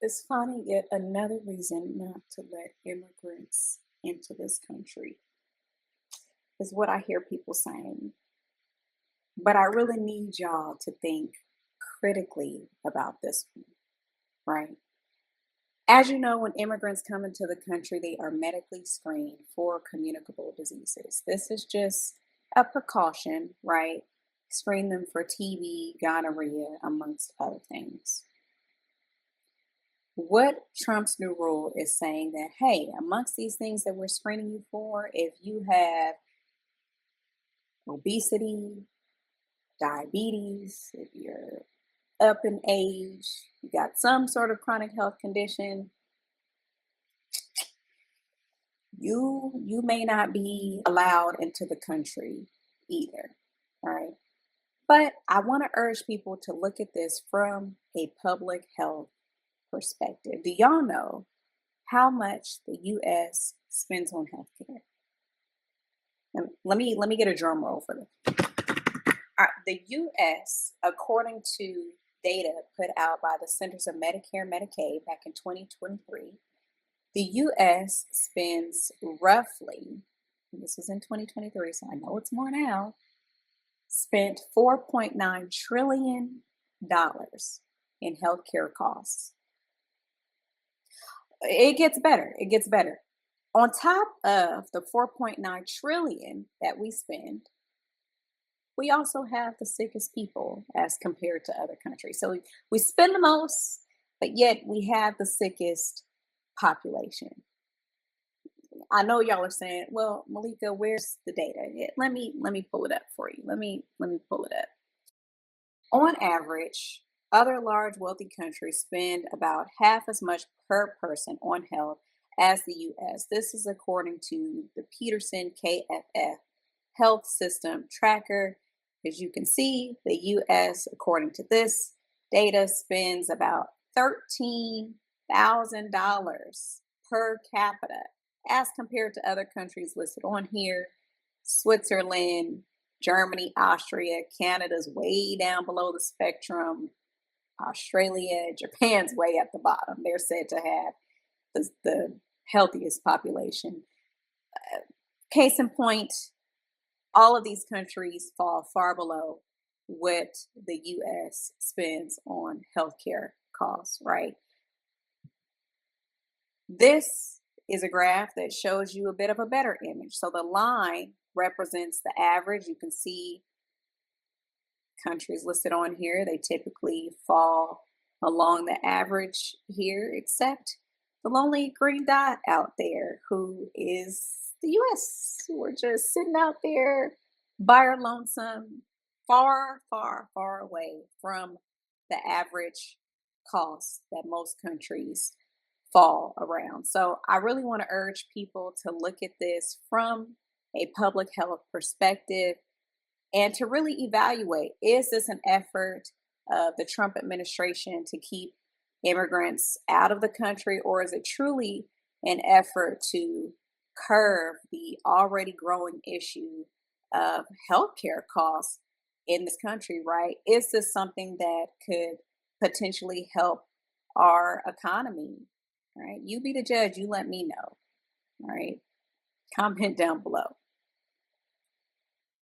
It's finding yet another reason not to let immigrants into this country, is what I hear people saying. But I really need y'all to think critically about this one, right? As you know, when immigrants come into the country, they are medically screened for communicable diseases. This is just a precaution, right? Screen them for TB, gonorrhea, amongst other things. What Trump's new rule is saying that, hey, amongst these things that we're screening you for, if you have obesity, diabetes, if you're up in age, you got some sort of chronic health condition, you may not be allowed into the country either. All right. But I want to urge people to look at this from a public health perspective. Do y'all know how much the US spends on healthcare? And let me get a drum roll for this. All right, the US, according to data put out by the Centers of Medicare and Medicaid back in 2023, the US spends roughly, and this was in 2023, so I know it's more now, spent $4.9 trillion in healthcare costs. It gets better. It gets better. On top of the 4.9 trillion that we spend, we also have the sickest people as compared to other countries. So we spend the most, but yet we have the sickest population. I know y'all are saying, "Well, Malika, where's the data?" Let me pull it up for you. Let me pull it up. On average, other large wealthy countries spend about half as much per person on health as the US. This is according to the Peterson KFF Health System Tracker. As you can see, the US, according to this data, spends about $13,000 per capita as compared to other countries listed on here. Switzerland, Germany, Austria, Canada's way down below the spectrum. Australia, Japan's way at the bottom. They're said to have the healthiest population. Case in point, all of these countries fall far below what the US spends on healthcare costs, right? This is a graph that shows you a bit of a better image. So the line represents the average. You can see countries listed on here, they typically fall along the average here, except the lonely green dot out there, who is the US. We're just sitting out there by our lonesome, far, far, far away from the average cost that most countries fall around. So I really want to urge people to look at this from a public health perspective and to really evaluate, is this an effort of the Trump administration to keep immigrants out of the country, or is it truly an effort to curb the already growing issue of healthcare costs in this country, right? Is this something that could potentially help our economy, right? You be the judge, you let me know, all right? Comment down below.